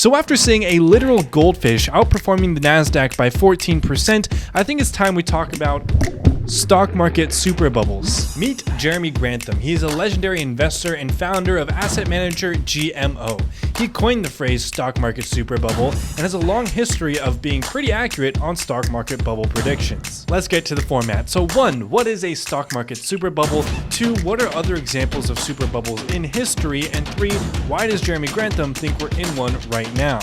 So after seeing a literal goldfish outperforming the NASDAQ by 14%, I think it's time we talk about stock market super bubbles. Meet Jeremy Grantham. He is a legendary investor and founder of asset manager GMO. He coined the phrase stock market super bubble and has a long history of being pretty accurate on stock market bubble predictions. Let's get to the format. So 1, what is a stock market super bubble? 2, what are other examples of super bubbles in history? And 3, why does Jeremy Grantham think we're in one right now?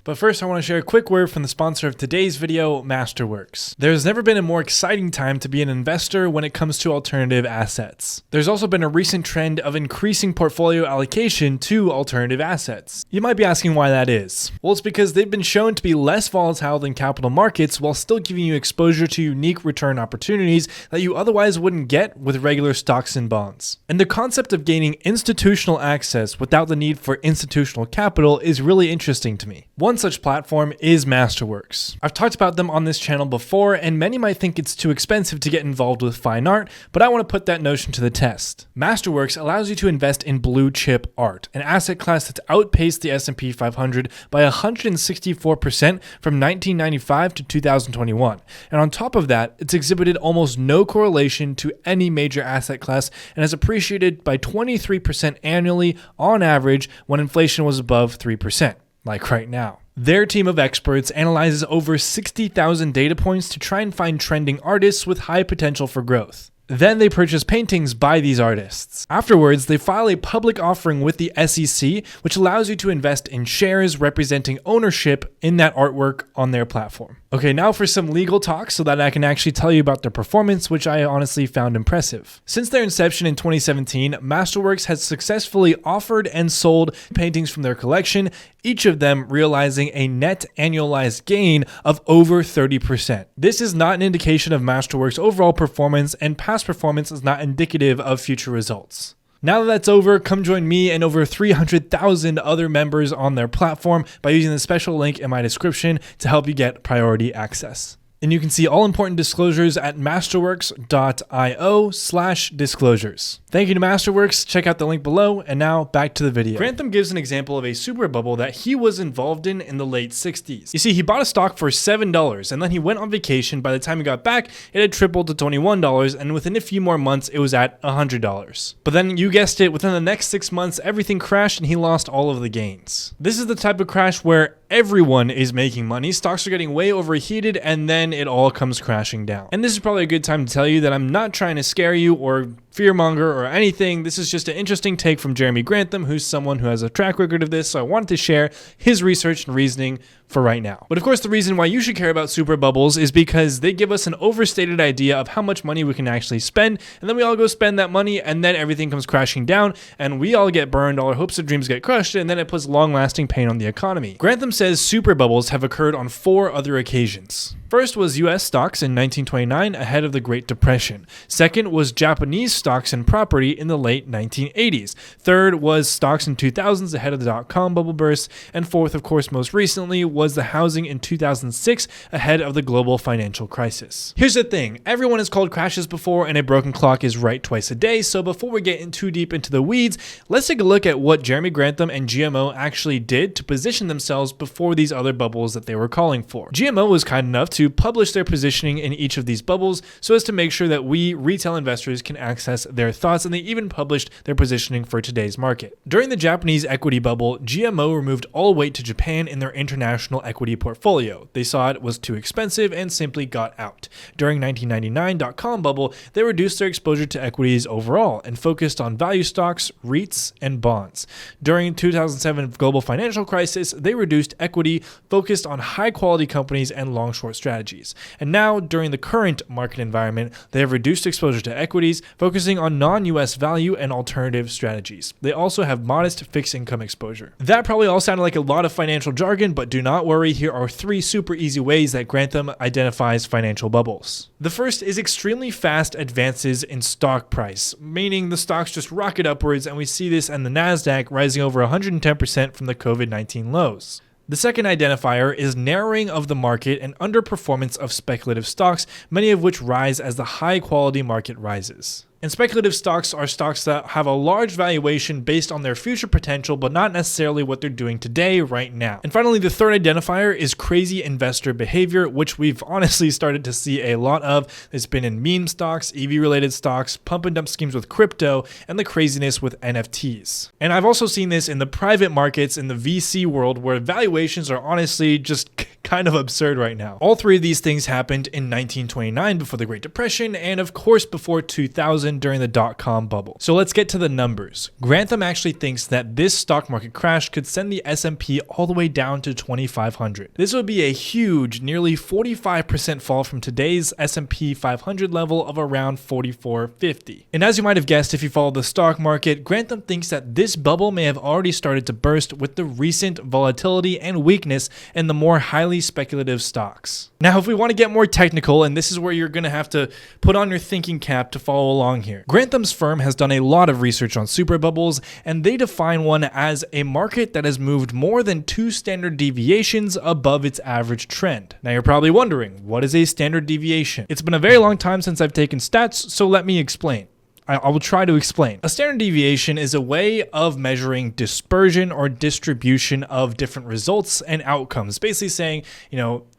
But first, I want to share a quick word from the sponsor of today's video, Masterworks. There's never been a more exciting time to be an investor when it comes to alternative assets. There's also been a recent trend of increasing portfolio allocation to alternative assets. You might be asking why that is. Well, it's because they've been shown to be less volatile than capital markets while still giving you exposure to unique return opportunities that you otherwise wouldn't get with regular stocks and bonds. And the concept of gaining institutional access without the need for institutional capital is really interesting to me. One such platform is Masterworks. I've talked about them on this channel before, and many might think it's too expensive to get involved with fine art, but I want to put that notion to the test. Masterworks allows you to invest in blue chip art, an asset class that's outpaced the S&P 500 by 164% from 1995 to 2021. And on top of that, it's exhibited almost no correlation to any major asset class and has appreciated by 23% annually on average when inflation was above 3%. Like right now. Their team of experts analyzes over 60,000 data points to try and find trending artists with high potential for growth. Then they purchase paintings by these artists. Afterwards, they file a public offering with the SEC, which allows you to invest in shares representing ownership in that artwork on their platform. Okay, now for some legal talk so that I can actually tell you about their performance, which I honestly found impressive. Since their inception in 2017, Masterworks has successfully offered and sold paintings from their collection, each of them realizing a net annualized gain of over 30%. This is not an indication of Masterworks' overall performance, and past performance is not indicative of future results. Now that that's over, come join me and over 300,000 other members on their platform by using the special link in my description to help you get priority access. And you can see all important disclosures at masterworks.io/disclosures. Thank you to Masterworks. Check out the link below. And now back to the video. Grantham gives an example of a super bubble that he was involved in the late 60s. You see, he bought a stock for $7 and then he went on vacation. By the time he got back, it had tripled to $21, and within a few more months, it was at $100. But then you guessed it, within the next 6 months, everything crashed and he lost all of the gains. This is the type of crash where everyone is making money, stocks are getting way overheated, and then it all comes crashing down. And this is probably a good time to tell you that I'm not trying to scare you or fearmonger or anything. This is just an interesting take from Jeremy Grantham, who's someone who has a track record of this, so I wanted to share his research and reasoning for right now. But of course, the reason why you should care about super bubbles is because they give us an overstated idea of how much money we can actually spend, and then we all go spend that money, and then everything comes crashing down, and we all get burned, all our hopes and dreams get crushed, and then it puts long-lasting pain on the economy. Grantham says super bubbles have occurred on 4 other occasions. First was US stocks in 1929 ahead of the Great Depression. Second was Japanese stocks and property in the late 1980s. Third was stocks in 2000s ahead of the dot-com bubble burst. And fourth, of course, most recently, was the housing in 2006 ahead of the global financial crisis. Here's the thing, everyone has called crashes before, and a broken clock is right twice a day, so before we get in too deep into the weeds, let's take a look at what Jeremy Grantham and GMO actually did to position themselves before these other bubbles that they were calling for. GMO was kind enough to publish their positioning in each of these bubbles so as to make sure that we retail investors can access their thoughts, and they even published their positioning for today's market. During the Japanese equity bubble, GMO removed all weight to Japan in their international equity portfolio. They saw it was too expensive and simply got out. During 1999 dot-com bubble, they reduced their exposure to equities overall and focused on value stocks, REITs, and bonds. During 2007 global financial crisis, they reduced equity, focused on high-quality companies and long-short strategies. And now, during the current market environment, they have reduced exposure to equities, focusing on non-US value and alternative strategies. They also have modest fixed income exposure. That probably all sounded like a lot of financial jargon, but do not worry, here are 3 super easy ways that Grantham identifies financial bubbles. The first is extremely fast advances in stock price, meaning the stocks just rocket upwards, and we see this in the NASDAQ rising over 110% from the COVID-19 lows. The second identifier is narrowing of the market and underperformance of speculative stocks, many of which rise as the high-quality market rises. And speculative stocks are stocks that have a large valuation based on their future potential, but not necessarily what they're doing today, right now. And finally, the third identifier is crazy investor behavior, which we've honestly started to see a lot of. It's been in meme stocks, EV-related stocks, pump and dump schemes with crypto, and the craziness with NFTs. And I've also seen this in the private markets, in the VC world, where valuations are honestly just kind of absurd right now. All three of these things happened in 1929 before the Great Depression, and of course before 2000 during the dot-com bubble. So let's get to the numbers. Grantham actually thinks that this stock market crash could send the S&P all the way down to 2,500. This would be a huge, nearly 45% fall from today's S&P 500 level of around 4,450. And as you might have guessed if you follow the stock market, Grantham thinks that this bubble may have already started to burst with the recent volatility and weakness in the more highly speculative stocks. Now, if we want to get more technical, and this is where you're going to have to put on your thinking cap to follow along here. Grantham's firm has done a lot of research on super bubbles, and they define one as a market that has moved more than 2 standard deviations above its average trend. Now, you're probably wondering, what is a standard deviation? It's been a very long time since I've taken stats, so let me explain. I will try to explain. A standard deviation is a way of measuring dispersion or distribution of different results and outcomes. Basically saying,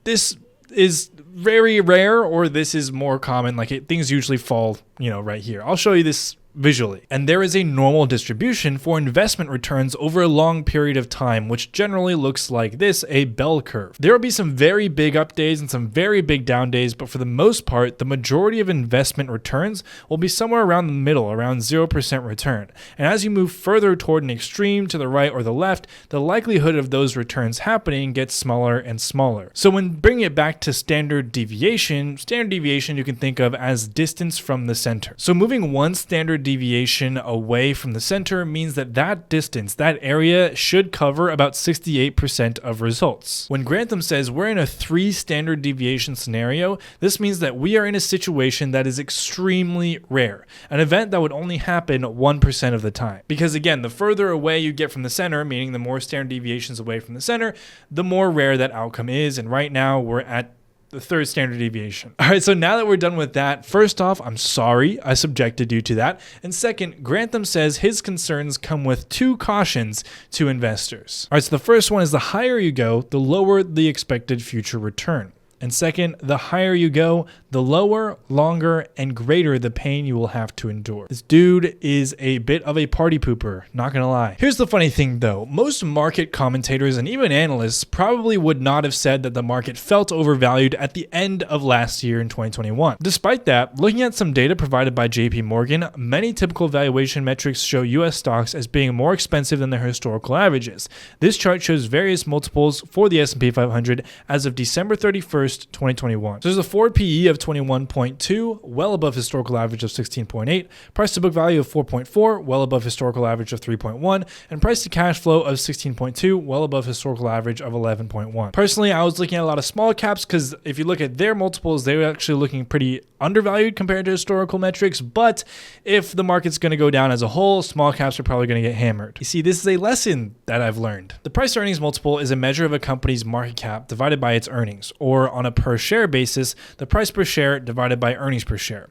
this is very rare or this is more common. Things usually fall, right here. I'll show you this visually. And there is a normal distribution for investment returns over a long period of time, which generally looks like this, a bell curve. There will be some very big up days and some very big down days, but for the most part, the majority of investment returns will be somewhere around the middle, around 0% return. And as you move further toward an extreme to the right or the left, the likelihood of those returns happening gets smaller and smaller. So when bringing it back to standard deviation you can think of as distance from the center. So moving one standard deviation away from the center means that distance, that area, should cover about 68% of results. When Grantham says we're in a 3 standard deviation scenario, this means that we are in a situation that is extremely rare, an event that would only happen 1% of the time. Because again, the further away you get from the center, meaning the more standard deviations away from the center, the more rare that outcome is, and right now we're at the 3rd standard deviation. All right, so now that we're done with that, first off, I'm sorry I subjected you to that. And second, Grantham says his concerns come with 2 cautions to investors. All right, so the first one is the higher you go, the lower the expected future return. And second, the higher you go, the lower, longer, and greater the pain you will have to endure. This dude is a bit of a party pooper, not gonna lie. Here's the funny thing though, most market commentators and even analysts probably would not have said that the market felt overvalued at the end of last year in 2021. Despite that, looking at some data provided by JP Morgan, many typical valuation metrics show US stocks as being more expensive than their historical averages. This chart shows various multiples for the S&P 500 as of December 31st, 2021. So there's a forward PE of 21.2, well above historical average of 16.8, price to book value of 4.4, well above historical average of 3.1, and price to cash flow of 16.2, well above historical average of 11.1. Personally, I was looking at a lot of small caps because if you look at their multiples, they were actually looking pretty undervalued compared to historical metrics, but if the market's going to go down as a whole, small caps are probably going to get hammered. You see, this is a lesson that I've learned. The price to earnings multiple is a measure of a company's market cap divided by its earnings, or on a per share basis, the price per share divided by earnings per share.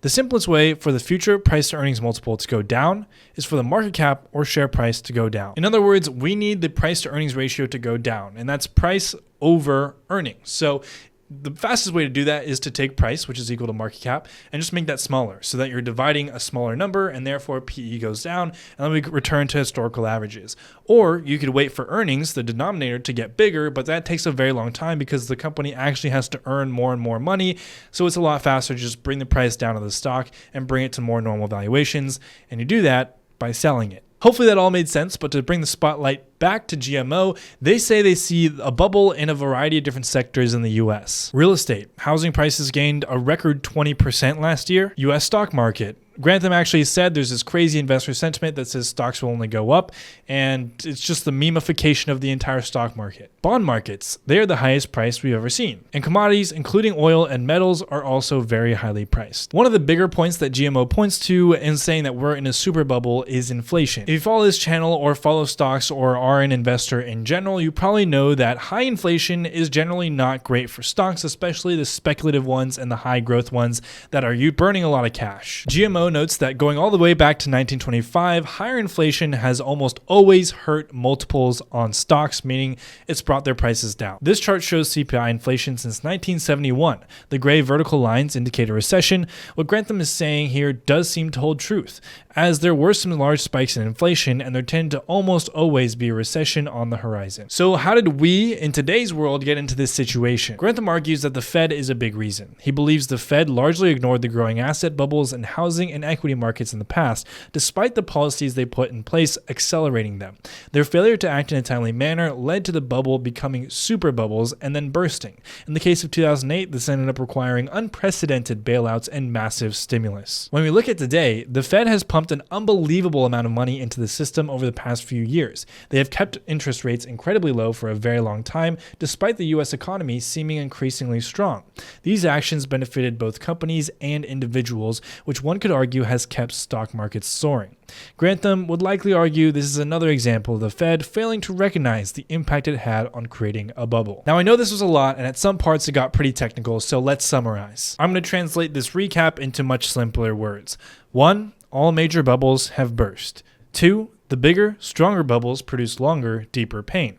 The simplest way for the future price to earnings multiple to go down is for the market cap or share price to go down. In other words, we need the price to earnings ratio to go down, and that's price over earnings. So the fastest way to do that is to take price, which is equal to market cap, and just make that smaller so that you're dividing a smaller number and therefore PE goes down, and then we return to historical averages. Or you could wait for earnings, the denominator, to get bigger, but that takes a very long time because the company actually has to earn more and more money. So it's a lot faster to just bring the price down of the stock and bring it to more normal valuations. And you do that by selling it. Hopefully that all made sense, but to bring the spotlight back to GMO, they say they see a bubble in a variety of different sectors in the US. Real estate. Housing prices gained a record 20% last year. US stock market. Grantham actually said there's this crazy investor sentiment that says stocks will only go up, and it's just the memification of the entire stock market. Bond markets, they are the highest price we've ever seen. And commodities, including oil and metals, are also very highly priced. One of the bigger points that GMO points to in saying that we're in a super bubble is inflation. If you follow this channel or follow stocks or are an investor in general, you probably know that high inflation is generally not great for stocks, especially the speculative ones and the high growth ones that are burning a lot of cash. GMO Dalio notes that going all the way back to 1925, higher inflation has almost always hurt multiples on stocks, meaning it's brought their prices down. This chart shows CPI inflation since 1971. The gray vertical lines indicate a recession. What Grantham is saying here does seem to hold truth, as there were some large spikes in inflation and there tend to almost always be a recession on the horizon. So how did we in today's world get into this situation? Grantham argues that the Fed is a big reason. He believes the Fed largely ignored the growing asset bubbles in housing and equity markets in the past, despite the policies they put in place accelerating them. Their failure to act in a timely manner led to the bubble becoming super bubbles and then bursting. In the case of 2008, this ended up requiring unprecedented bailouts and massive stimulus. When we look at today, the Fed has pumped an unbelievable amount of money into the system over the past few years. They have kept interest rates incredibly low for a very long time, despite the US economy seeming increasingly strong. These actions benefited both companies and individuals, which one could argue has kept stock markets soaring. Grantham would likely argue this is another example of the Fed failing to recognize the impact it had on creating a bubble. Now I know this was a lot and at some parts it got pretty technical, so let's summarize. I'm going to translate this recap into much simpler words. 1. All major bubbles have burst. 2. The bigger, stronger bubbles produce longer, deeper pain.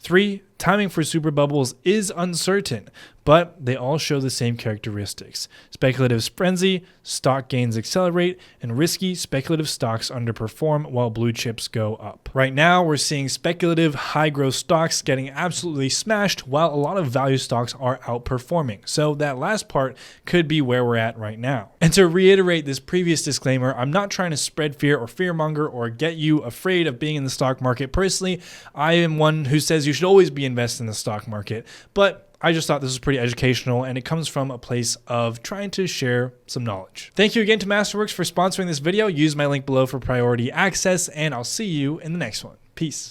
3. Timing for super bubbles is uncertain, but they all show the same characteristics. Speculative frenzy, stock gains accelerate, and risky speculative stocks underperform while blue chips go up. Right now, we're seeing speculative high growth stocks getting absolutely smashed while a lot of value stocks are outperforming. So that last part could be where we're at right now. And to reiterate this previous disclaimer, I'm not trying to spread fear or fearmonger or get you afraid of being in the stock market. Personally, I am one who says you should always be invested in the stock market, but I just thought this was pretty educational and it comes from a place of trying to share some knowledge. Thank you again to Masterworks for sponsoring this video. Use my link below for priority access and I'll see you in the next one. Peace.